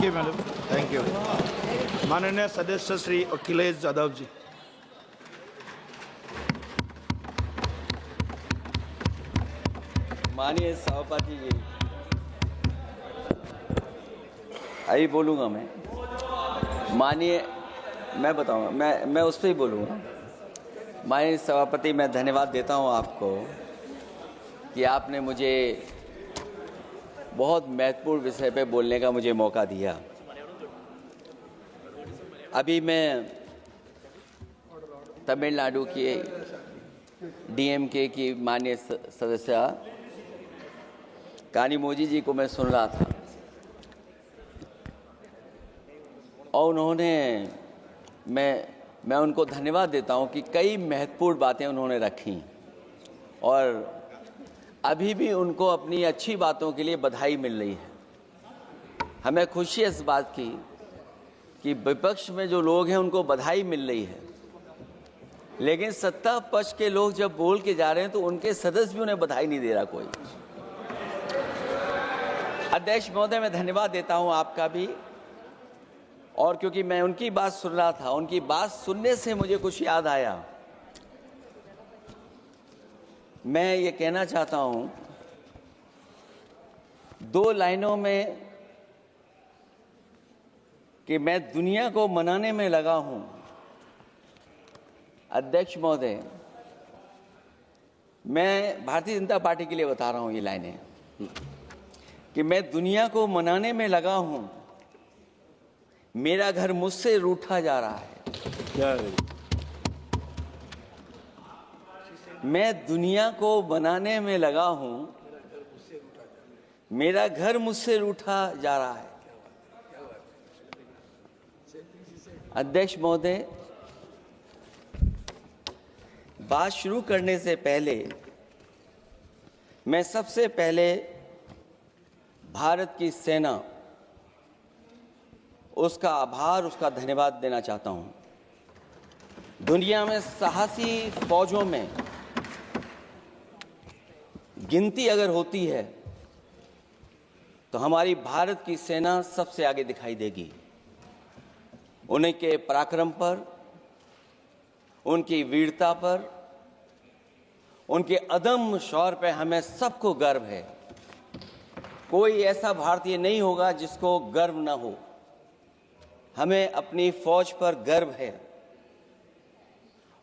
Thank you madam, thank you. माननीय सदस्य श्री अखिलेश यादव जी। माननीय सभापति जी, अभी बोलूँगा मैं। माननीय, मैं बताऊँगा, मैं उस पर ही बोलूँगा। माननीय सभापति, मैं धन्यवाद देता हूँ आपको कि आपने मुझे बहुत महत्वपूर्ण विषय पे बोलने का मुझे मौका दिया। अभी मैं तमिलनाडु के डीएमके की माननीय सदस्य कानीमोझी जी को मैं सुन रहा था और उन्होंने, मैं उनको धन्यवाद देता हूं कि कई महत्वपूर्ण बातें उन्होंने रखी और अभी भी उनको अपनी अच्छी बातों के लिए बधाई मिल रही है। हमें खुशी है इस बात की कि विपक्ष में जो लोग हैं उनको बधाई मिल रही है, लेकिन सत्ता पक्ष के लोग जब बोल के जा रहे हैं तो उनके सदस्य भी उन्हें बधाई नहीं दे रहा कोई। अध्यक्ष महोदय, मैं धन्यवाद देता हूं आपका भी, और क्योंकि मैं उनकी बात सुन रहा था, उनकी बात सुनने से मुझे कुछ याद आया। मैं ये कहना चाहता हूं 2 लाइनों में कि मैं दुनिया को मनाने में लगा हूं। अध्यक्ष महोदय, मैं भारतीय जनता पार्टी के लिए बता रहा हूं ये लाइनें कि मैं दुनिया को मनाने में लगा हूं, मेरा घर मुझसे रूठा जा रहा है। मैं दुनिया को बनाने में लगा हूं, मेरा घर मुझसे रूठा जा रहा है। अध्यक्ष महोदय, बात शुरू करने से पहले मैं सबसे पहले भारत की सेना, उसका आभार, उसका धन्यवाद देना चाहता हूं। दुनिया में साहसी फौजों में गिनती अगर होती है तो हमारी भारत की सेना सबसे आगे दिखाई देगी। उनके पराक्रम पर, उनकी वीरता पर, उनके अदम्य शौर्य पर हमें सबको गर्व है। कोई ऐसा भारतीय नहीं होगा जिसको गर्व न हो। हमें अपनी फौज पर गर्व है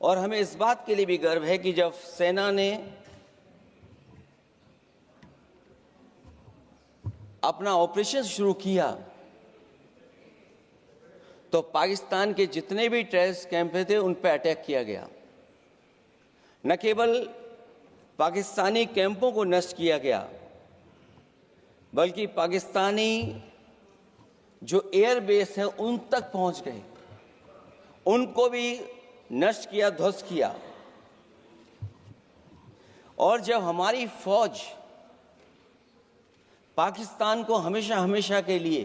और हमें इस बात के लिए भी गर्व है कि जब सेना ने अपना ऑपरेशन शुरू किया तो पाकिस्तान के जितने भी टेररिस्ट कैंप थे उन पर अटैक किया गया। न केवल पाकिस्तानी कैंपों को नष्ट किया गया, बल्कि पाकिस्तानी जो एयर बेस है उन तक पहुंच गए, उनको भी नष्ट किया, ध्वस्त किया। और जब हमारी फौज पाकिस्तान को हमेशा हमेशा के लिए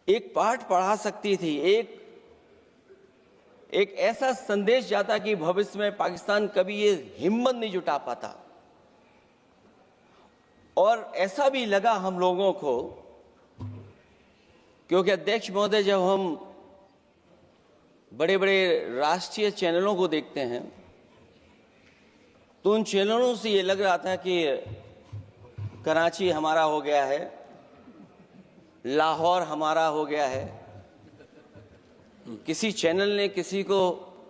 एक पाठ पढ़ा सकती थी, एक ऐसा संदेश जाता कि भविष्य में पाकिस्तान कभी ये हिम्मत नहीं जुटा पाता। और ऐसा भी लगा हम लोगों को, क्योंकि अध्यक्ष महोदय, जब हम बड़े बड़े राष्ट्रीय चैनलों को देखते हैं तो उन चैनलों से ये लग रहा था कि कराची हमारा हो गया है, लाहौर हमारा हो गया है। किसी चैनल ने किसी को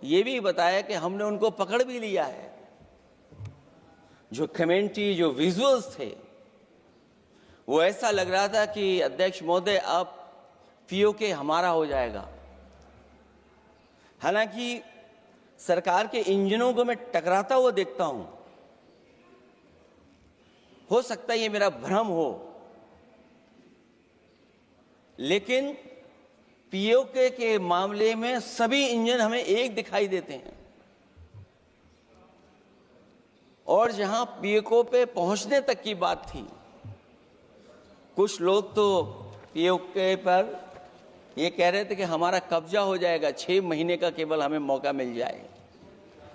ये भी बताया कि हमने उनको पकड़ भी लिया है। जो कमेंट्री, जो विजुअल्स थे, वो ऐसा लग रहा था कि अध्यक्ष महोदय अब पीओके हमारा हो जाएगा। हालांकि सरकार के इंजनों को मैं टकराता हुआ देखता हूं। हो सकता है ये मेरा भ्रम हो, लेकिन पीओके के मामले में सभी इंजन हमें एक दिखाई देते हैं। और जहां पीओके पे पहुंचने तक की बात थी, कुछ लोग तो पीओके पर ये कह रहे थे कि हमारा कब्जा हो जाएगा, 6 महीने का केवल हमें मौका मिल जाए।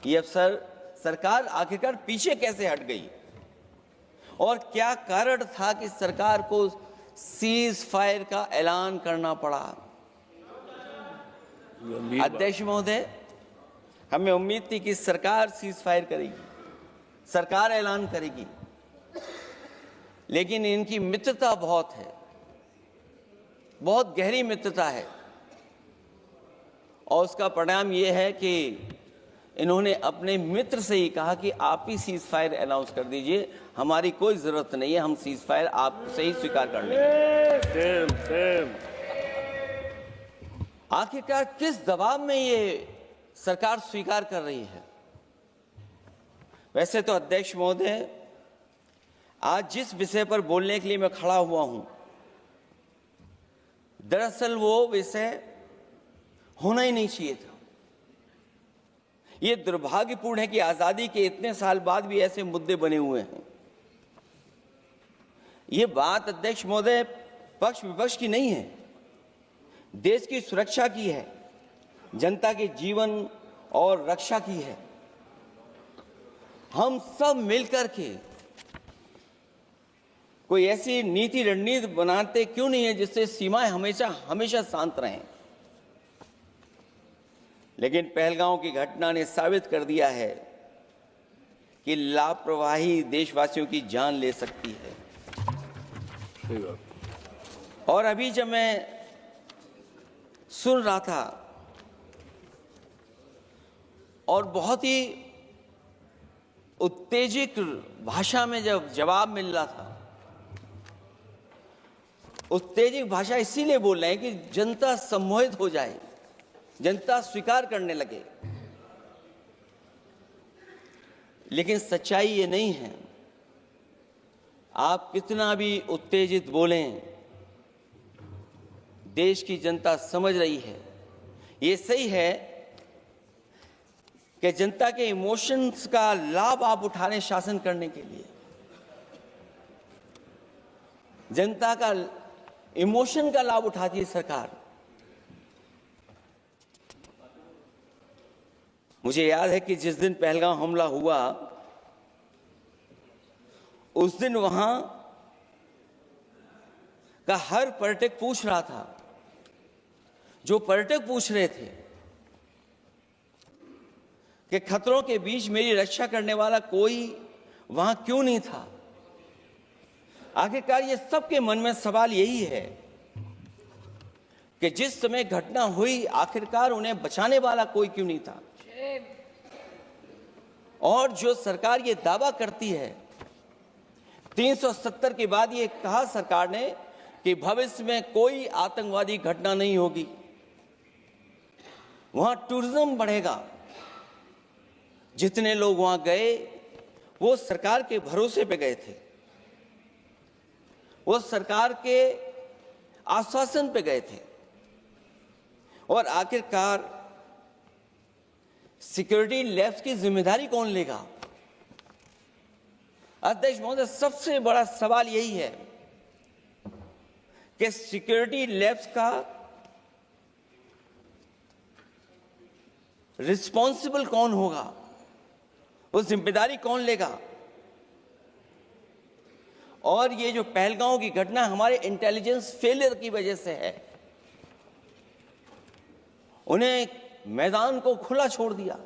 ये अफसर सरकार आखिरकार पीछे कैसे हट गई और क्या कारण था कि सरकार को सीज फायर का ऐलान करना पड़ा। अध्यक्ष महोदय, हमें उम्मीद थी कि सरकार सीज फायर करेगी, सरकार ऐलान करेगी, लेकिन इनकी मित्रता बहुत है, बहुत गहरी मित्रता है, और उसका परिणाम यह है कि इन्होंने अपने मित्र से ही कहा कि आप ही सीज फायर अनाउंस कर दीजिए, हमारी कोई जरूरत नहीं है, हम सीज फायर आपसे ही स्वीकार कर लेंगे। आखिरकार किस दबाव में ये सरकार स्वीकार कर रही है? वैसे तो अध्यक्ष महोदय, आज जिस विषय पर बोलने के लिए मैं खड़ा हुआ हूं, दरअसल वो विषय होना ही नहीं चाहिए था। ये दुर्भाग्यपूर्ण है कि आजादी के इतने साल बाद भी ऐसे मुद्दे बने हुए हैं। ये बात अध्यक्ष महोदय पक्ष विपक्ष की नहीं है, देश की सुरक्षा की है, जनता के जीवन और रक्षा की है। हम सब मिलकर के कोई ऐसी नीति रणनीति बनाते क्यों नहीं है जिससे सीमाएं हमेशा हमेशा शांत रहें। लेकिन पहलगांव की घटना ने साबित कर दिया है कि लापरवाही देशवासियों की जान ले सकती है। और अभी जब मैं सुन रहा था और बहुत ही उत्तेजित भाषा में जब जवाब मिल रहा था, उत्तेजित भाषा इसीलिए बोल रहे हैं कि जनता सम्मोहित हो जाए, जनता स्वीकार करने लगे। लेकिन सच्चाई ये नहीं है। आप कितना भी उत्तेजित बोलें, देश की जनता समझ रही है। ये सही है कि जनता के इमोशंस का लाभ आप उठा रहे हैं शासन करने के लिए। जनता का इमोशन का लाभ उठाती है सरकार। मुझे याद है कि जिस दिन पहलगांव हमला हुआ, उस दिन वहां का हर पर्यटक पूछ रहा था, जो पर्यटक पूछ रहे थे कि खतरों के बीच मेरी रक्षा करने वाला कोई वहां क्यों नहीं था। आखिरकार ये सबके मन में सवाल यही है कि जिस समय घटना हुई, आखिरकार उन्हें बचाने वाला कोई क्यों नहीं था। और जो सरकार ये दावा करती है, 370 के बाद ये कहा सरकार ने कि भविष्य में कोई आतंकवादी घटना नहीं होगी, वहां टूरिज्म बढ़ेगा। जितने लोग वहां गए वो सरकार के भरोसे पे गए थे, वो सरकार के आश्वासन पे गए थे। और आखिरकार सिक्योरिटी लैब्स की जिम्मेदारी कौन लेगा? अध्यक्ष महोदय, सबसे बड़ा सवाल यही है कि सिक्योरिटी लैब्स का रिस्पॉन्सिबल कौन होगा, वो जिम्मेदारी कौन लेगा? और ये जो पहलगांव की घटना हमारे इंटेलिजेंस फेलियर की वजह से है। उन्हें मैदान को खुला छोड़ दिया।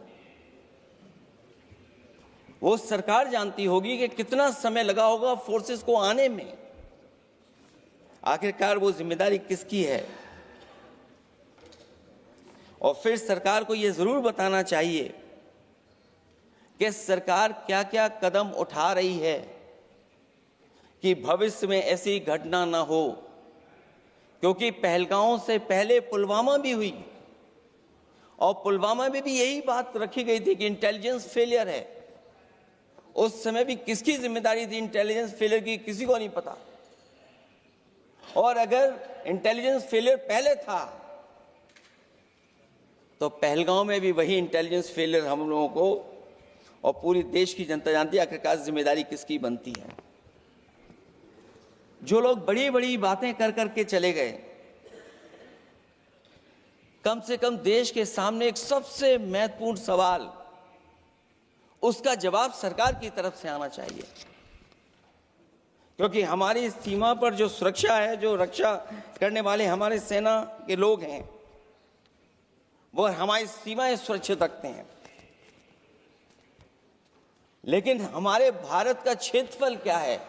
वो सरकार जानती होगी कि कितना समय लगा होगा फोर्सेस को आने में। आखिरकार वो जिम्मेदारी किसकी है? और फिर सरकार को ये जरूर बताना चाहिए कि सरकार क्या क्या कदम उठा रही है कि भविष्य में ऐसी घटना ना हो। क्योंकि पहलगांव से पहले पुलवामा भी हुई, और पुलवामा में भी यही बात रखी गई थी कि इंटेलिजेंस फेलियर है। उस समय भी किसकी जिम्मेदारी थी इंटेलिजेंस फेलियर की? किसी को नहीं पता। और अगर इंटेलिजेंस फेलियर पहले था तो पहलगांव में भी वही इंटेलिजेंस फेलियर हम लोगों को और पूरी देश की जनता जानती है। आखिरकार जिम्मेदारी किसकी बनती है? जो लोग बड़ी बड़ी बातें कर करके चले गए, कम से कम देश के सामने एक सबसे महत्वपूर्ण सवाल, उसका जवाब सरकार की तरफ से आना चाहिए क्योंकि हमारी सीमा पर जो सुरक्षा है, जो रक्षा करने वाले हमारे सेना के लोग हैं, वो हमारी सीमाएं सुरक्षित रखते हैं। लेकिन हमारे भारत का क्षेत्रफल क्या है,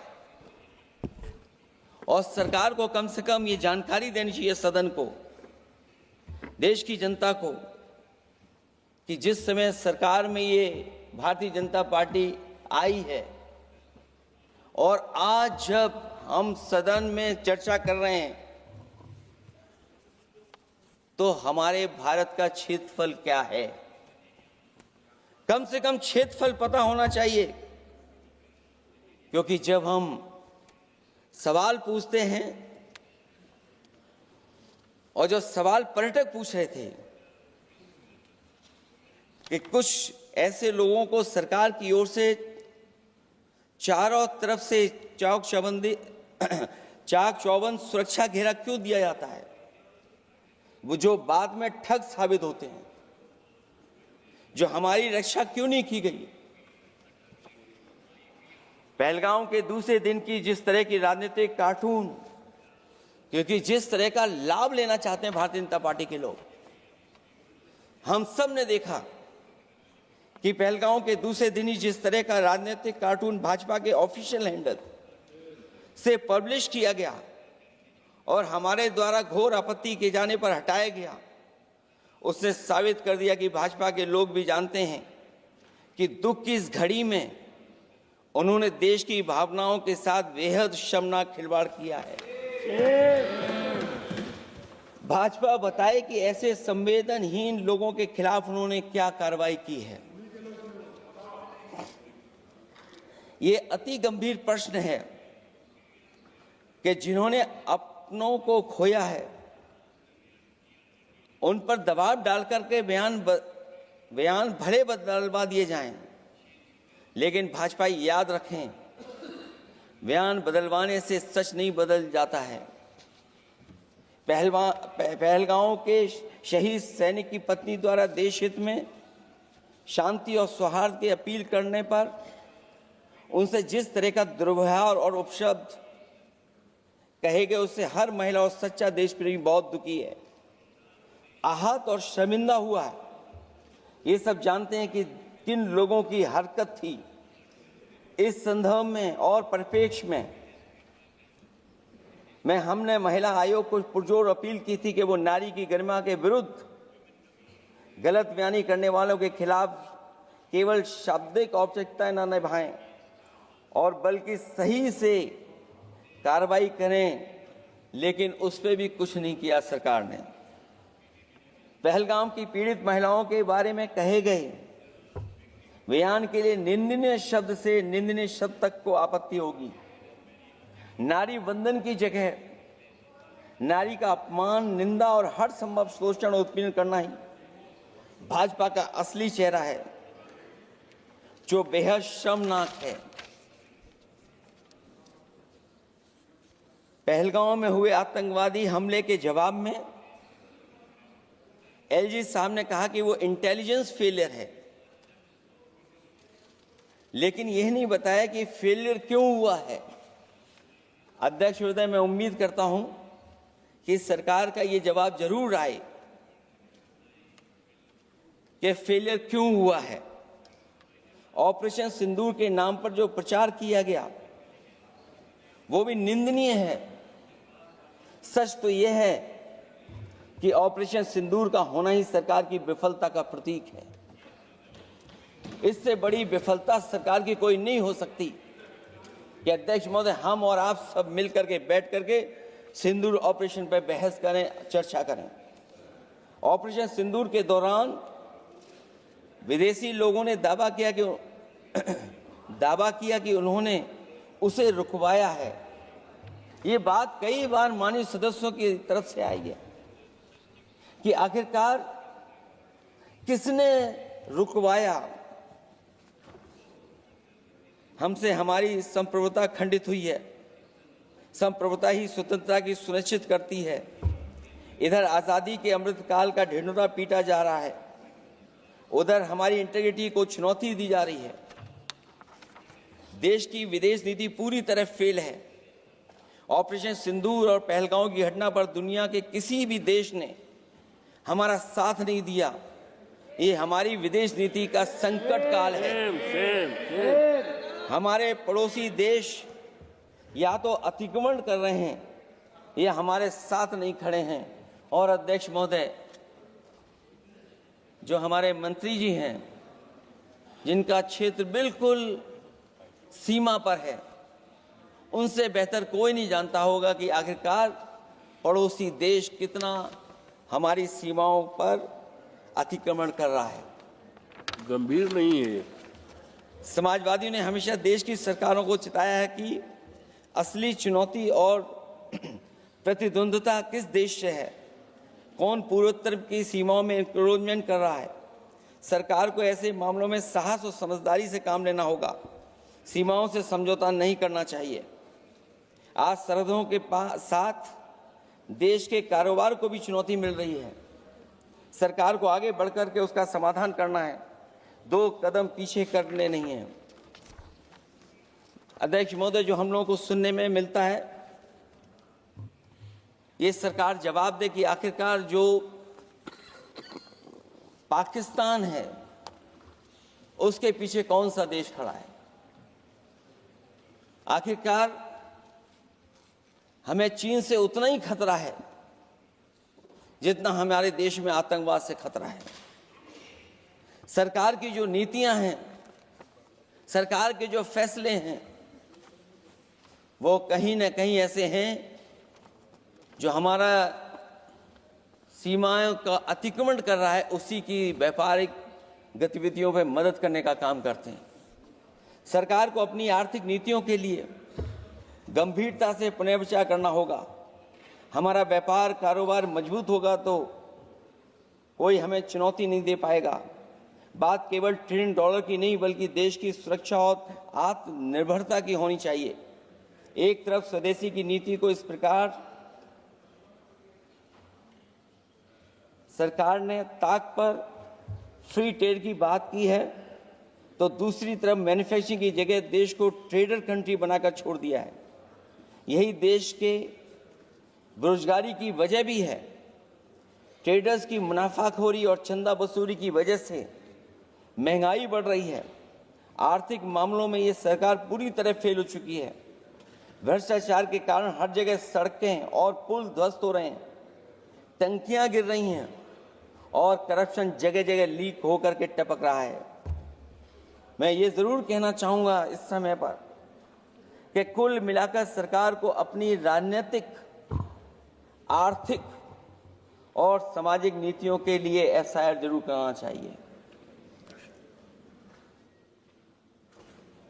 और सरकार को कम से कम ये जानकारी देनी चाहिए सदन को, देश की जनता को, कि जिस समय सरकार में ये भारतीय जनता पार्टी आई है और आज जब हम सदन में चर्चा कर रहे हैं, तो हमारे भारत का क्षेत्रफल क्या है, कम से कम क्षेत्रफल पता होना चाहिए। क्योंकि जब हम सवाल पूछते हैं, और जो सवाल पर्यटक पूछ रहे थे कि कुछ ऐसे लोगों को सरकार की ओर से चारों तरफ से चाक चौबंद सुरक्षा घेरा क्यों दिया जाता है, वो जो बाद में ठग साबित होते हैं, जो हमारी रक्षा क्यों नहीं की गई। पहलगाम के दूसरे दिन की जिस तरह की राजनीतिक कार्टून, क्योंकि जिस तरह का लाभ लेना चाहते हैं भारतीय जनता पार्टी के लोग, हम सब ने देखा कि पहलगाम के दूसरे दिन ही जिस तरह का राजनीतिक कार्टून भाजपा के ऑफिशियल हैंडल से पब्लिश किया गया और हमारे द्वारा घोर आपत्ति किए जाने पर हटाया गया, उसने साबित कर दिया कि भाजपा के लोग भी जानते हैं कि दुख की इस घड़ी में उन्होंने देश की भावनाओं के साथ बेहद शर्मनाक खिलवाड़ किया है। भाजपा बताए कि ऐसे संवेदनहीन लोगों के खिलाफ उन्होंने क्या कार्रवाई की है। ये अति गंभीर प्रश्न है कि जिन्होंने अपनों को खोया है, उन पर दबाव डाल करके बयान भले बदलवा दिए जाएं, लेकिन भाजपा याद रखें, बयान बदलवाने से सच नहीं बदल जाता है। पहलगांव के शहीद सैनिक की पत्नी द्वारा देश हित में शांति और सौहार्द की अपील करने पर उनसे जिस तरह का दुर्व्यवहार और उपशब्द कहे गए, उससे हर महिला और सच्चा देश प्रेमी बहुत दुखी है, आहत और शर्मिंदा हुआ है। ये सब जानते हैं कि किन लोगों की हरकत थी। इस संदर्भ में और परिप्रेक्ष्य में हमने महिला आयोग को पुरजोर अपील की थी कि वो नारी की गरिमा के विरुद्ध गलत बयानी करने वालों के खिलाफ केवल शाब्दिक औपचारिकताएं न निभाएं और बल्कि सही से कार्रवाई करें, लेकिन उस पर भी कुछ नहीं किया सरकार ने। पहलगाम की पीड़ित महिलाओं के बारे में कहे गए बयान के लिए निंदनीय शब्द से निंदनीय शब्द तक को आपत्ति होगी। नारी वंदन की जगह नारी का अपमान, निंदा और हर संभव शोषण उत्पीड़न करना ही भाजपा का असली चेहरा है, जो बेहद शर्मनाक है। पहलगाम में हुए आतंकवादी हमले के जवाब में एलजी साहब ने कहा कि वो इंटेलिजेंस फेलियर है, लेकिन यह नहीं बताया कि फेलियर क्यों हुआ है। अध्यक्ष महोदय, मैं उम्मीद करता हूं कि सरकार का ये जवाब जरूर आए कि फेलियर क्यों हुआ है। ऑपरेशन सिंदूर के नाम पर जो प्रचार किया गया वो भी निंदनीय है। सच तो यह है कि ऑपरेशन सिंदूर का होना ही सरकार की विफलता का प्रतीक है। इससे बड़ी विफलता सरकार की कोई नहीं हो सकती कि अध्यक्ष महोदय हम और आप सब मिलकर के बैठ करके सिंदूर ऑपरेशन पर बहस करें, चर्चा करें। ऑपरेशन सिंदूर के दौरान विदेशी लोगों ने दावा किया कि उन्होंने उसे रुकवाया है। ये बात कई बार माननीय सदस्यों की तरफ से आई है कि आखिरकार किसने रुकवाया। हमसे हमारी संप्रभुता खंडित हुई है। संप्रभुता ही स्वतंत्रता की सुनिश्चित करती है। इधर आज़ादी के अमृतकाल का ढिंढोरा पीटा जा रहा है, उधर हमारी इंटीग्रिटी को चुनौती दी जा रही है। देश की विदेश नीति पूरी तरह फेल है। ऑपरेशन सिंदूर और पहलगांव की घटना पर दुनिया के किसी भी देश ने हमारा साथ नहीं दिया। ये हमारी विदेश नीति का संकट काल है। हमारे पड़ोसी देश या तो अतिक्रमण कर रहे हैं या हमारे साथ नहीं खड़े हैं। और अध्यक्ष महोदय, जो हमारे मंत्री जी हैं, जिनका क्षेत्र बिल्कुल सीमा पर है, उनसे बेहतर कोई नहीं जानता होगा कि आखिरकार पड़ोसी देश कितना हमारी सीमाओं पर अतिक्रमण कर रहा है। गंभीर नहीं है। समाजवादियों ने हमेशा देश की सरकारों को चिताया है कि असली चुनौती और प्रतिद्वंद्विता किस देश से है, कौन पूर्वोत्तर की सीमाओं में इंक्रोचमेंट कर रहा है। सरकार को ऐसे मामलों में साहस और समझदारी से काम लेना होगा, सीमाओं से समझौता नहीं करना चाहिए। आज सरहदों के साथ देश के कारोबार को भी चुनौती मिल रही है। सरकार को आगे बढ़कर के उसका समाधान करना है, 2 कदम पीछे करने नहीं है। अध्यक्ष महोदय, जो हम लोगों को सुनने में मिलता है, ये सरकार जवाब दे कि आखिरकार जो पाकिस्तान है उसके पीछे कौन सा देश खड़ा है। आखिरकार हमें चीन से उतना ही खतरा है जितना हमारे देश में आतंकवाद से खतरा है। सरकार की जो नीतियां हैं, सरकार के जो फैसले हैं, वो कहीं न कहीं ऐसे हैं जो हमारा सीमाओं का अतिक्रमण कर रहा है, उसी की व्यापारिक गतिविधियों में मदद करने का काम करते हैं। सरकार को अपनी आर्थिक नीतियों के लिए गंभीरता से पुनर्विचार करना होगा। हमारा व्यापार कारोबार मजबूत होगा तो कोई हमें चुनौती नहीं दे पाएगा। बात केवल $1 ट्रिलियन की नहीं, बल्कि देश की सुरक्षा और आत्मनिर्भरता की होनी चाहिए। एक तरफ स्वदेशी की नीति को इस प्रकार सरकार ने ताक पर फ्री ट्रेड की बात की है, तो दूसरी तरफ मैन्युफैक्चरिंग की जगह देश को ट्रेडर कंट्री बनाकर छोड़ दिया है। यही देश के बेरोजगारी की वजह भी है। ट्रेडर्स की मुनाफाखोरी और चंदा वसूली की वजह से महंगाई बढ़ रही है। आर्थिक मामलों में ये सरकार पूरी तरह फेल हो चुकी है। भ्रष्टाचार के कारण हर जगह सड़कें और पुल ध्वस्त हो रहे हैं, टंकियां गिर रही हैं और करप्शन जगह जगह लीक होकर के टपक रहा है। मैं ये जरूर कहना चाहूंगा इस समय पर कि कुल मिलाकर सरकार को अपनी राजनीतिक, आर्थिक और सामाजिक नीतियों के लिए एफआईआर जरूर करना चाहिए।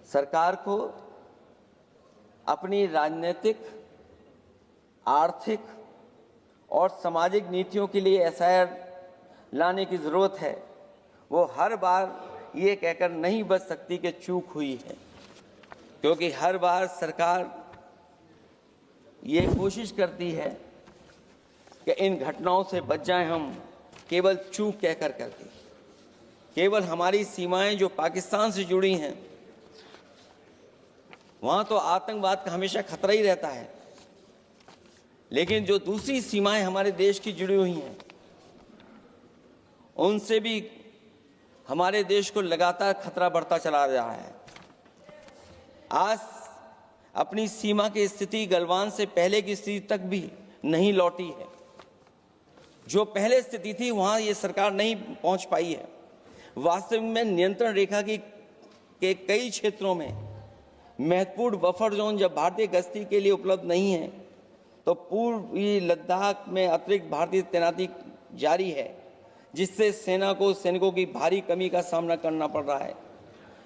सरकार को अपनी राजनीतिक, आर्थिक और सामाजिक नीतियों के लिए एफआईआर लाने की जरूरत है। वो हर बार ये कहकर नहीं बच सकती कि चूक हुई है, क्योंकि हर बार सरकार ये कोशिश करती है कि इन घटनाओं से बच जाएं हम, केवल चूक कहकर करके। केवल हमारी सीमाएं जो पाकिस्तान से जुड़ी हैं, वहां तो आतंकवाद का हमेशा खतरा ही रहता है, लेकिन जो दूसरी सीमाएं हमारे देश की जुड़ी हुई हैं, उनसे भी हमारे देश को लगातार खतरा बढ़ता चला रहा है। आज अपनी सीमा की स्थिति गलवान से पहले की स्थिति तक भी नहीं लौटी है। जो पहले स्थिति थी वहां ये सरकार नहीं पहुंच पाई है। वास्तव में नियंत्रण रेखा के कई क्षेत्रों में महत्वपूर्ण बफर जोन जब भारतीय गश्ती के लिए उपलब्ध नहीं है, तो पूर्वी लद्दाख में अतिरिक्त भारतीय तैनाती जारी है, जिससे सेना को सैनिकों की भारी कमी का सामना करना पड़ रहा है।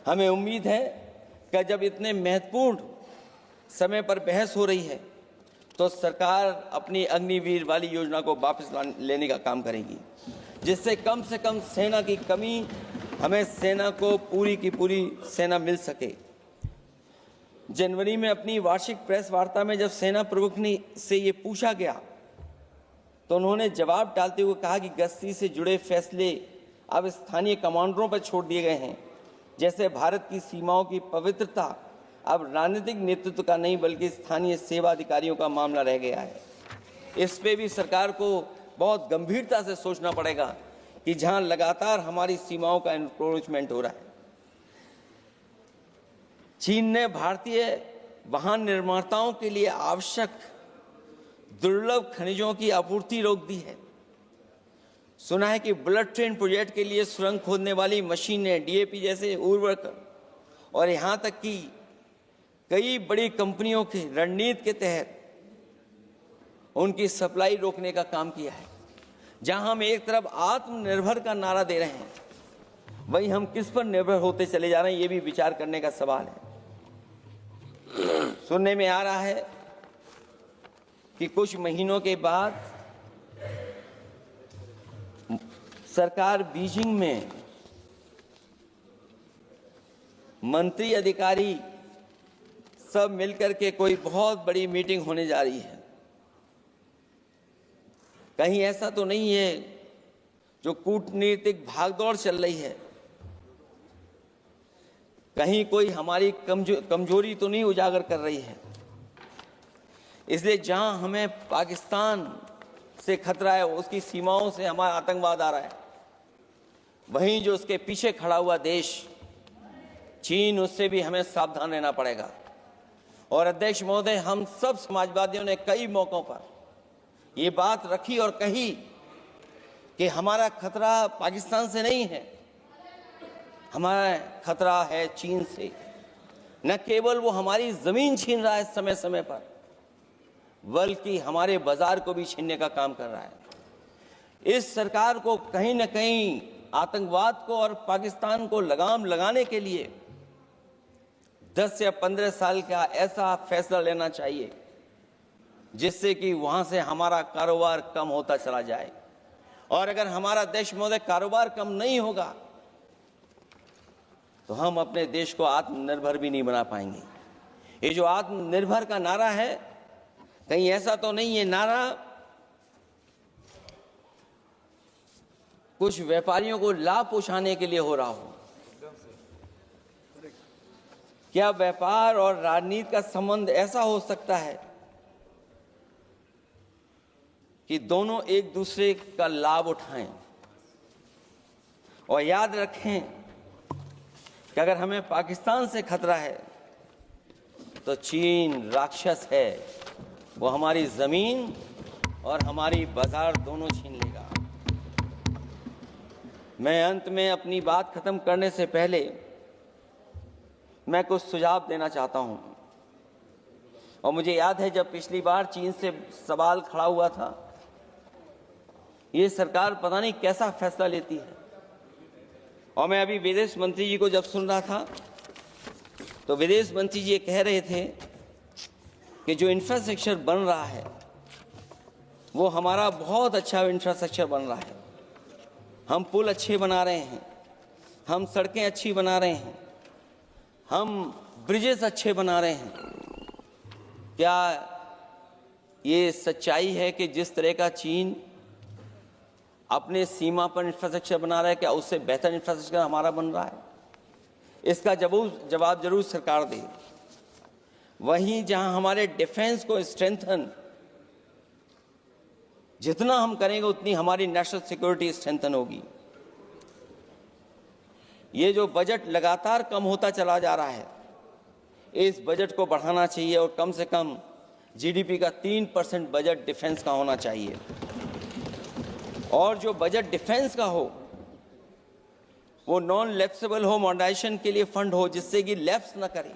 हमें उम्मीद है कि जब इतने महत्वपूर्ण समय पर बहस हो रही है, तो सरकार अपनी अग्निवीर वाली योजना को वापस लेने का काम करेगी, जिससे कम से कम सेना की कमी, हमें सेना को पूरी की पूरी सेना मिल सके। जनवरी में अपनी वार्षिक प्रेस वार्ता में जब सेना प्रमुख ने से ये पूछा गया, तो उन्होंने जवाब डालते हुए कहा कि गश्ती से जुड़े फैसले अब स्थानीय कमांडरों पर छोड़ दिए गए हैं। जैसे भारत की सीमाओं की पवित्रता अब राजनीतिक नेतृत्व का नहीं बल्कि स्थानीय सेवा अधिकारियों का मामला रह गया है। इस पे भी सरकार को बहुत गंभीरता से सोचना पड़ेगा कि जहां लगातार हमारी सीमाओं का एनक्रोचमेंट हो रहा है। चीन ने भारतीय वाहन निर्माताओं के लिए आवश्यक दुर्लभ खनिजों की आपूर्ति रोक दी है। सुना है कि बुलेट ट्रेन प्रोजेक्ट के लिए सुरंग खोदने वाली मशीनें, डीएपी जैसे उर्वरक और यहां तक कि कई बड़ी कंपनियों की रणनीति के तहत उनकी सप्लाई रोकने का काम किया है। जहां हम एक तरफ आत्मनिर्भर का नारा दे रहे हैं, वहीं हम किस पर निर्भर होते चले जा रहे हैं, ये भी विचार करने का सवाल है। सुनने में आ रहा है कि कुछ महीनों के बाद सरकार बीजिंग में मंत्री अधिकारी सब मिलकर के कोई बहुत बड़ी मीटिंग होने जा रही है। कहीं ऐसा तो नहीं है जो कूटनीतिक भागदौड़ चल रही है, कहीं कोई हमारी कमजोरी तो नहीं उजागर कर रही है। इसलिए जहां हमें पाकिस्तान से खतरा है, उसकी सीमाओं से हमारा आतंकवाद आ रहा है, वहीं जो उसके पीछे खड़ा हुआ देश चीन, उससे भी हमें सावधान रहना पड़ेगा। और अध्यक्ष महोदय, हम सब समाजवादियों ने कई मौकों पर ये बात रखी और कही कि हमारा खतरा पाकिस्तान से नहीं है, हमारा खतरा है चीन से। न केवल वो हमारी जमीन छीन रहा है समय समय पर, बल्कि हमारे बाजार को भी छीनने का काम कर रहा है। इस सरकार को कहीं न कहीं आतंकवाद को और पाकिस्तान को लगाम लगाने के लिए 10 या 15 साल का ऐसा फैसला लेना चाहिए जिससे कि वहां से हमारा कारोबार कम होता चला जाए। और अगर हमारा देश महोदय कारोबार कम नहीं होगा तो हम अपने देश को आत्मनिर्भर भी नहीं बना पाएंगे। ये जो आत्मनिर्भर का नारा है, कहीं ऐसा तो नहीं है नारा कुछ व्यापारियों को लाभ पहुंचाने के लिए हो रहा हो? क्या व्यापार और राजनीति का संबंध ऐसा हो सकता है कि दोनों एक दूसरे का लाभ उठाएं? और याद रखें कि अगर हमें पाकिस्तान से खतरा है तो चीन राक्षस है, वो हमारी जमीन और हमारी बाजार दोनों छीन लेगा। मैं अंत में अपनी बात खत्म करने से पहले मैं कुछ सुझाव देना चाहता हूं। और मुझे याद है जब पिछली बार चीन से सवाल खड़ा हुआ था, ये सरकार पता नहीं कैसा फैसला लेती है। और मैं अभी विदेश मंत्री जी को जब सुन रहा था तो विदेश मंत्री जी ये कह रहे थे कि जो इंफ्रास्ट्रक्चर बन रहा है वो हमारा बहुत अच्छा इंफ्रास्ट्रक्चर बन रहा है। हम पुल अच्छे बना रहे हैं, हम सड़कें अच्छी बना रहे हैं, हम ब्रिजेस अच्छे बना रहे हैं। क्या ये सच्चाई है कि जिस तरह का चीन अपने सीमा पर इंफ्रास्ट्रक्चर बना रहा है, क्या उससे बेहतर इंफ्रास्ट्रक्चर हमारा बन रहा है? इसका जवाब जरूर सरकार दे। वहीं जहां हमारे डिफेंस को स्ट्रेंथन जितना हम करेंगे उतनी हमारी नेशनल सिक्योरिटी स्ट्रेंथन होगी। ये जो बजट लगातार कम होता चला जा रहा है, इस बजट को बढ़ाना चाहिए और कम से कम जीडीपी का 3% बजट डिफेंस का होना चाहिए। और जो बजट डिफेंस का हो वो नॉन लैप्सेबल हो, मॉडर्नाइजेशन के लिए फंड हो जिससे कि लैप्स ना करे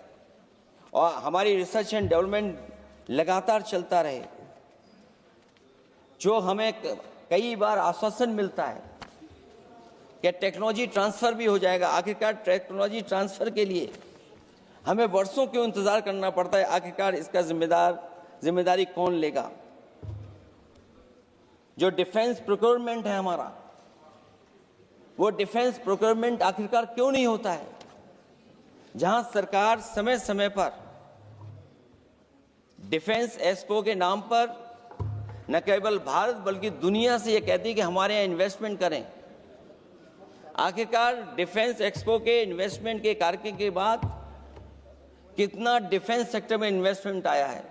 और हमारी रिसर्च एंड डेवलपमेंट लगातार चलता रहे। जो हमें कई बार आश्वासन मिलता है कि टेक्नोलॉजी ट्रांसफर भी हो जाएगा, आखिरकार टेक्नोलॉजी ट्रांसफर के लिए हमें वर्षों क्यों इंतजार करना पड़ता है? आखिरकार इसका जिम्मेदारी कौन लेगा? जो डिफेंस प्रोक्योरमेंट है हमारा, वो डिफेंस प्रोक्योरमेंट आखिरकार क्यों नहीं होता है? जहां सरकार समय समय पर डिफेंस एक्सपो के नाम पर न केवल भारत बल्कि दुनिया से ये कहती है कि हमारे यहाँ इन्वेस्टमेंट करें। आखिरकार डिफेंस एक्सपो के इन्वेस्टमेंट के कार्यक्रम के बाद कितना डिफेंस सेक्टर में इन्वेस्टमेंट आया है।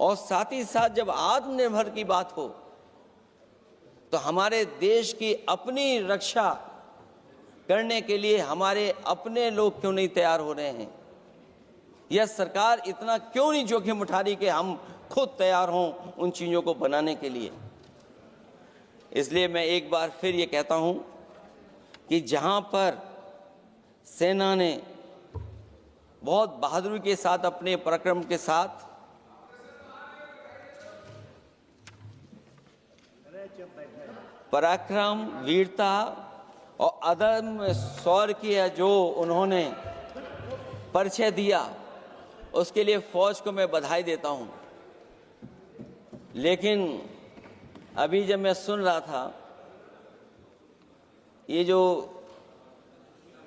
और साथ ही साथ जब आत्मनिर्भर की बात हो तो हमारे देश की अपनी रक्षा करने के लिए हमारे अपने लोग क्यों नहीं तैयार हो रहे हैं? यह सरकार इतना क्यों नहीं जोखिम उठा रही कि हम खुद तैयार हों उन चीज़ों को बनाने के लिए? इसलिए मैं एक बार फिर ये कहता हूं कि जहां पर सेना ने बहुत बहादुरी के साथ अपने पराक्रम के साथ पराक्रम, वीरता और अदम्य शौर्य की जो उन्होंने परिचय दिया, उसके लिए फौज को मैं बधाई देता हूं। लेकिन अभी जब मैं सुन रहा था, ये जो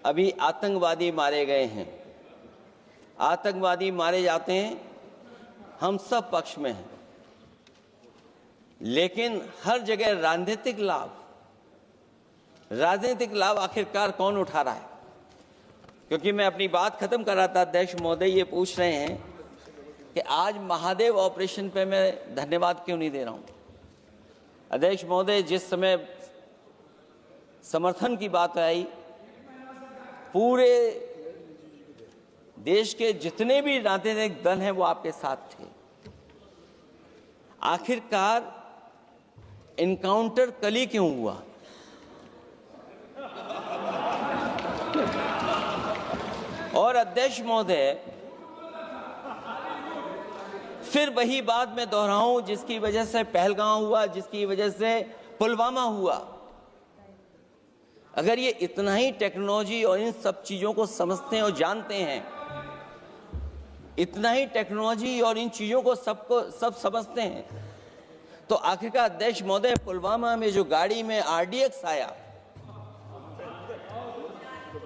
अभी आतंकवादी मारे गए हैं, आतंकवादी मारे जाते हैं, हम सब पक्ष में हैं, लेकिन हर जगह राजनीतिक लाभ आखिरकार कौन उठा रहा है? क्योंकि मैं अपनी बात खत्म कर रहा था, अध्यक्ष महोदय ये पूछ रहे हैं कि आज महादेव ऑपरेशन पे मैं धन्यवाद क्यों नहीं दे रहा हूं। अध्यक्ष महोदय, जिस समय समर्थन की बात आई, पूरे देश के जितने भी राजनीतिक दल हैं वो आपके साथ थे। आखिरकार इनकाउंटर कल ही क्यों हुआ? और अध्यक्ष महोदय, फिर वही बात मैं दोहराऊं जिसकी वजह से पहलगांव हुआ, जिसकी वजह से पुलवामा हुआ। अगर ये इतना ही टेक्नोलॉजी और इन सब चीजों को समझते हैं और जानते हैं, इतना ही टेक्नोलॉजी और इन चीजों को सब समझते हैं, तो आखिरकार अध्यक्ष महोदय, पुलवामा में जो गाड़ी में RDX आया,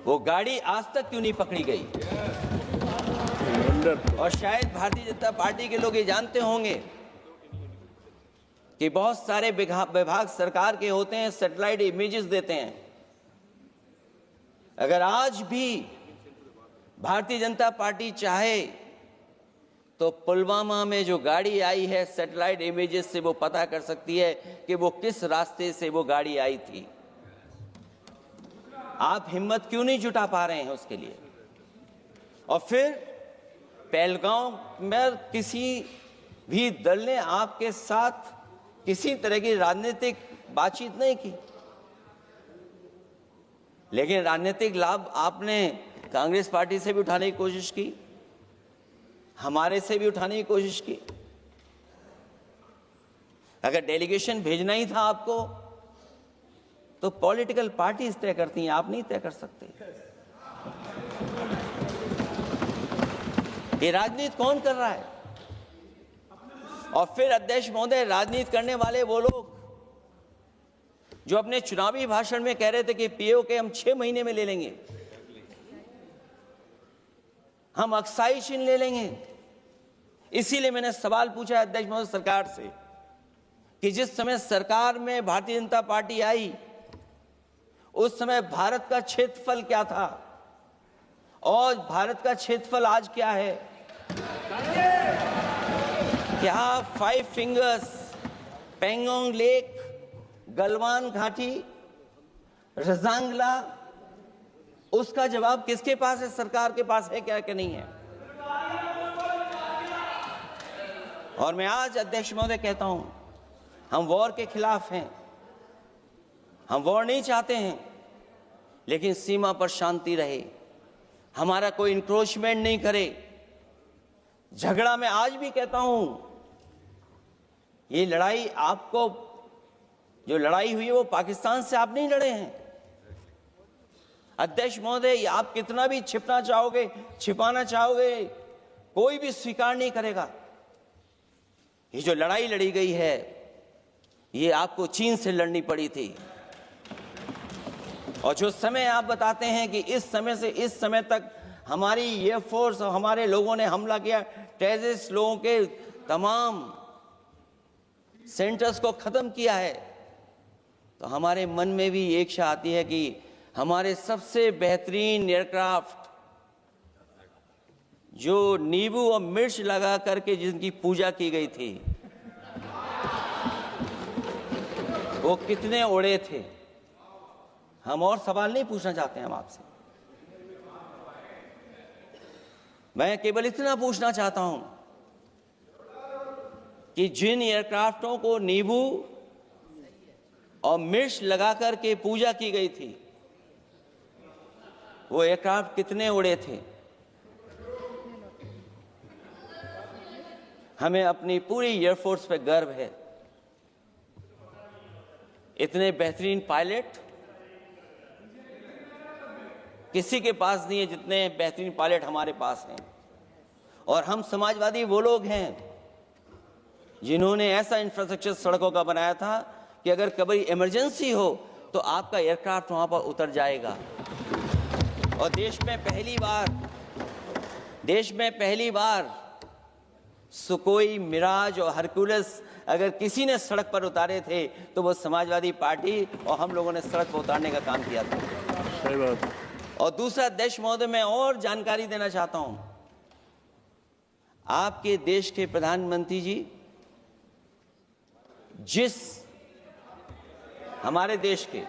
वो गाड़ी आज तक क्यों नहीं पकड़ी गई? और शायद भारतीय जनता पार्टी के लोग ये जानते होंगे कि बहुत सारे विभाग सरकार के होते हैं, सैटेलाइट इमेजेस देते हैं। अगर आज भी भारतीय जनता पार्टी चाहे तो पुलवामा में जो गाड़ी आई है, सैटेलाइट इमेजेस से वो पता कर सकती है कि वो किस रास्ते से वो गाड़ी आई थी। आप हिम्मत क्यों नहीं जुटा पा रहे हैं उसके लिए? और फिर पहलगांव में किसी भी दल ने आपके साथ किसी तरह की राजनीतिक बातचीत नहीं की, लेकिन राजनीतिक लाभ आपने कांग्रेस पार्टी से भी उठाने की कोशिश की, हमारे से भी उठाने की कोशिश की। अगर डेलीगेशन भेजना ही था आपको तो पॉलिटिकल पार्टीज तय करती हैं, आप नहीं तय कर सकते। ये राजनीति कौन कर रहा है? और फिर अध्यक्ष महोदय, राजनीति करने वाले वो लोग जो अपने चुनावी भाषण में कह रहे थे कि POK हम 6 महीने में ले लेंगे, हम अक्साई चिन्ह ले लेंगे। इसीलिए मैंने सवाल पूछा अध्यक्ष महोदय सरकार से कि जिस समय सरकार में भारतीय जनता पार्टी आई, उस समय भारत का क्षेत्रफल क्या था और भारत का क्षेत्रफल आज क्या है? क्या 5 फिंगर्स, पेंगोंग लेक, गलवान घाटी, रजांगला, उसका जवाब किसके पास है? सरकार के पास है क्या कि नहीं है? और मैं आज अध्यक्ष महोदय कहता हूं, हम वॉर के खिलाफ हैं, हम वॉर नहीं चाहते हैं, लेकिन सीमा पर शांति रहे, हमारा कोई इंक्रोचमेंट नहीं करे। झगड़ा मैं आज भी कहता हूं, ये लड़ाई आपको, जो लड़ाई हुई है वो पाकिस्तान से आप नहीं लड़े हैं। अध्यक्ष महोदय, आप कितना भी छिपना चाहोगे, छिपाना चाहोगे, कोई भी स्वीकार नहीं करेगा। ये जो लड़ाई लड़ी गई है, ये आपको चीन से लड़नी पड़ी थी। और जो समय आप बताते हैं कि इस समय से इस समय तक हमारी एयरफोर्स और हमारे लोगों ने हमला किया, टेररिस्ट लोगों के तमाम सेंटर्स को खत्म किया है, तो हमारे मन में भी एक इच्छा आती है कि हमारे सबसे बेहतरीन एयरक्राफ्ट जो नींबू और मिर्च लगा करके जिनकी पूजा की गई थी, वो कितने उड़े थे? हम और सवाल नहीं पूछना चाहते हैं हम आपसे। मैं केवल इतना पूछना चाहता हूं कि जिन एयरक्राफ्टों को नींबू और मिर्च लगाकर के पूजा की गई थी, वो एयरक्राफ्ट कितने उड़े थे? हमें अपनी पूरी एयरफोर्स पे गर्व है। इतने बेहतरीन पायलट किसी के पास नहीं है जितने बेहतरीन पायलट हमारे पास हैं। और हम समाजवादी वो लोग हैं जिन्होंने ऐसा इंफ्रास्ट्रक्चर सड़कों का बनाया था कि अगर कभी इमरजेंसी हो तो आपका एयरक्राफ्ट वहां पर उतर जाएगा। और देश में पहली बार सुकोई, मिराज और हरकुलस अगर किसी ने सड़क पर उतारे थे तो वो समाजवादी पार्टी और हम लोगों ने सड़क पर उतारने का काम किया था। सही बात। और दूसरा, देश महोदय, मैं और जानकारी देना चाहता हूं। आपके देश के प्रधानमंत्री जी हमारे देश के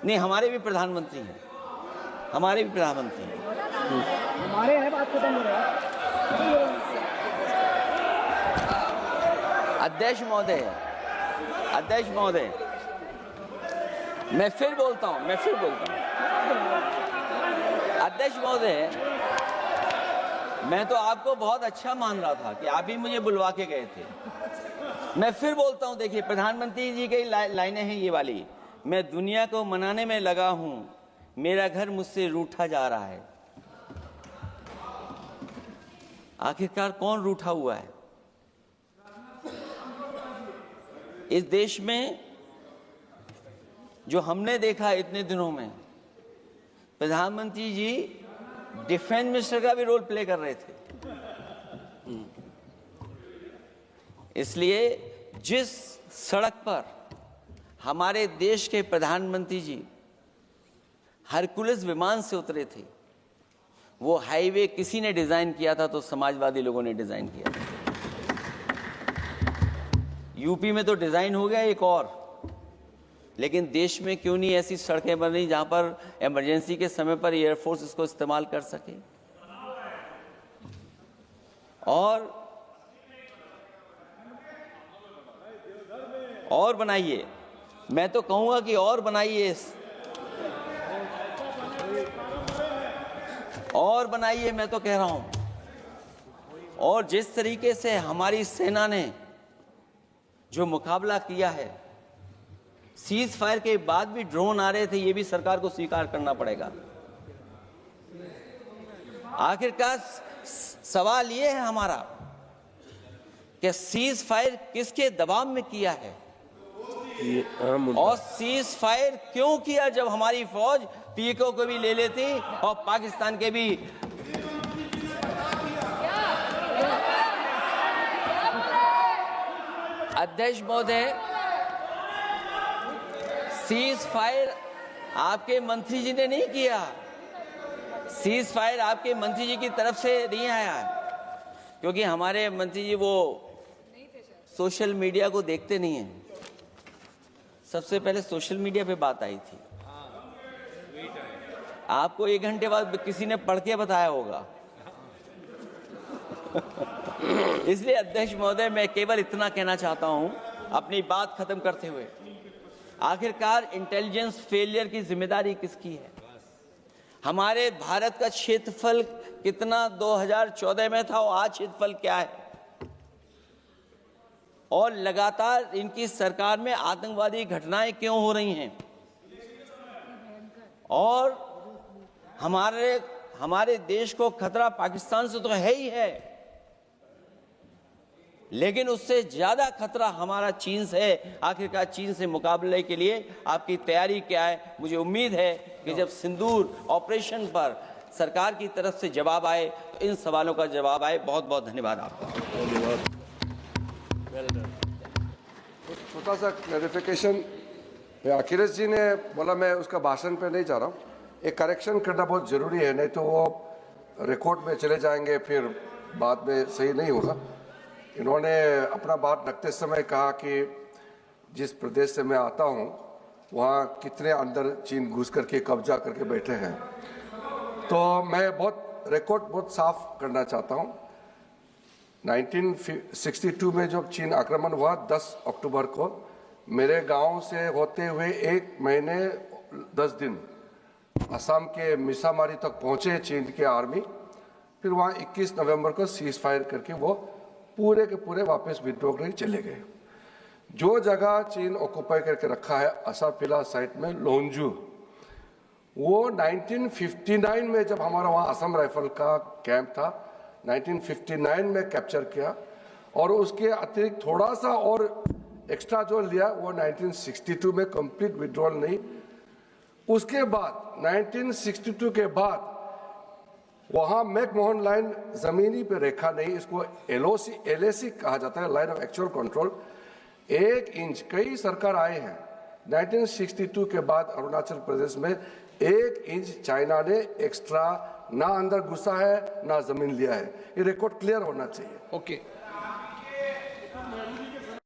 नहीं, हमारे भी प्रधानमंत्री हैं, हमारे हैं बात खत्म हो रहा है। अध्यक्ष महोदय, मैं फिर बोलता हूं। अध्यक्ष महोदय, मैं तो आपको बहुत अच्छा मान रहा था कि आप ही मुझे बुलवा के गए थे। मैं फिर बोलता हूं, देखिए प्रधानमंत्री जी की लाइनें हैं ये वाली, मैं दुनिया को मनाने में लगा हूं, मेरा घर मुझसे रूठा जा रहा है। आखिरकार कौन रूठा हुआ है? इस देश में जो हमने देखा इतने दिनों में, प्रधानमंत्री जी डिफेंस मिनिस्टर का भी रोल प्ले कर रहे थे। इसलिए जिस सड़क पर हमारे देश के प्रधानमंत्री जी हरकुलस विमान से उतरे थे, वो हाईवे किसी ने डिजाइन किया था तो समाजवादी लोगों ने डिजाइन किया था। यूपी में तो डिजाइन हो गया एक और, लेकिन देश में क्यों नहीं ऐसी सड़कें बन रही जहां पर इमरजेंसी के समय पर एयरफोर्स इसको इस्तेमाल कर सके? और बनाइए, मैं तो कहूंगा कि और बनाइए, मैं तो कह रहा हूं। और जिस तरीके से हमारी सेना ने जो मुकाबला किया है, सीज फायर के बाद भी ड्रोन आ रहे थे, ये भी सरकार को स्वीकार करना पड़ेगा। आखिरकार सवाल ये है हमारा कि सीज फायर किसके दबाव में किया है और सीज फायर क्यों किया जब हमारी फौज पीको को भी ले लेती और पाकिस्तान के भी। अध्यक्ष महोदय, सीज फायर आपके मंत्री जी ने नहीं किया, सीज फायर आपके मंत्री जी की तरफ से नहीं आया, क्योंकि हमारे मंत्री जी वो सोशल मीडिया को देखते नहीं हैं। सबसे पहले सोशल मीडिया पे बात आई थी, आपको 1 घंटे बाद किसी ने पढ़ के बताया होगा। इसलिए अध्यक्ष महोदय, मैं केवल इतना कहना चाहता हूं अपनी बात खत्म करते हुए, आखिरकार इंटेलिजेंस फेलियर की जिम्मेदारी किसकी है? हमारे भारत का क्षेत्रफल कितना 2014 में था और आज क्षेत्रफल क्या है? और लगातार इनकी सरकार में आतंकवादी घटनाएं क्यों हो रही हैं? और हमारे देश को खतरा पाकिस्तान से तो है ही है, लेकिन उससे ज्यादा खतरा हमारा चीन से है। आखिरकार चीन से मुकाबले के लिए आपकी तैयारी क्या है? मुझे उम्मीद है कि जब सिंदूर ऑपरेशन पर सरकार की तरफ से जवाब आए तो इन सवालों का जवाब आए। बहुत बहुत धन्यवाद आपका। छोटा सा क्लैरिफिकेशन, अखिलेश जी ने बोला, मैं उसका भाषण पे नहीं जा रहा हूँ, एक करेक्शन करना बहुत ज़रूरी है, नहीं तो वो रिकॉर्ड में चले जाएंगे फिर बाद में सही नहीं होगा। इन्होंने अपना बात रखते समय कहा कि जिस प्रदेश से मैं आता हूं वहां कितने अंदर चीन घुस करके कब्जा करके बैठे हैं, तो मैं रिकॉर्ड बहुत साफ करना चाहता हूं। 1962 में जब चीन आक्रमण हुआ 10 अक्टूबर को, मेरे गांव से होते हुए 1 महीने 10 दिन असम के मिसामारी तक पहुंचे चीन के आर्मी। फिर वहां 21 नवंबर को सीज फायर करके वो पूरे के पूरे वापस विड्रॉ करके चले गए। जो जगह चीन ऑक्युपाई करके रखा है असाफिला साइट में लोंजू, वो 1959 में जब हमारा वहाँ असम राइफल का कैंप था 1959 में कैप्चर किया, और उसके अतिरिक्त थोड़ा सा और एक्स्ट्रा जो लिया वो 1962 में कंप्लीट विड्रॉल नहीं। उसके बाद 1962 के बाद वहाँ मैकमोहन लाइन जमीनी पे रेखा नहीं, इसको LAC कहा जाता है, line of actual control. 1 inch, कई सरकार आए हैं 1962 के बाद अरुणाचल प्रदेश में 1 इंच चाइना ने एक्स्ट्रा ना अंदर घुसा है ना जमीन लिया है। ये रिकॉर्ड क्लियर होना चाहिए। ओके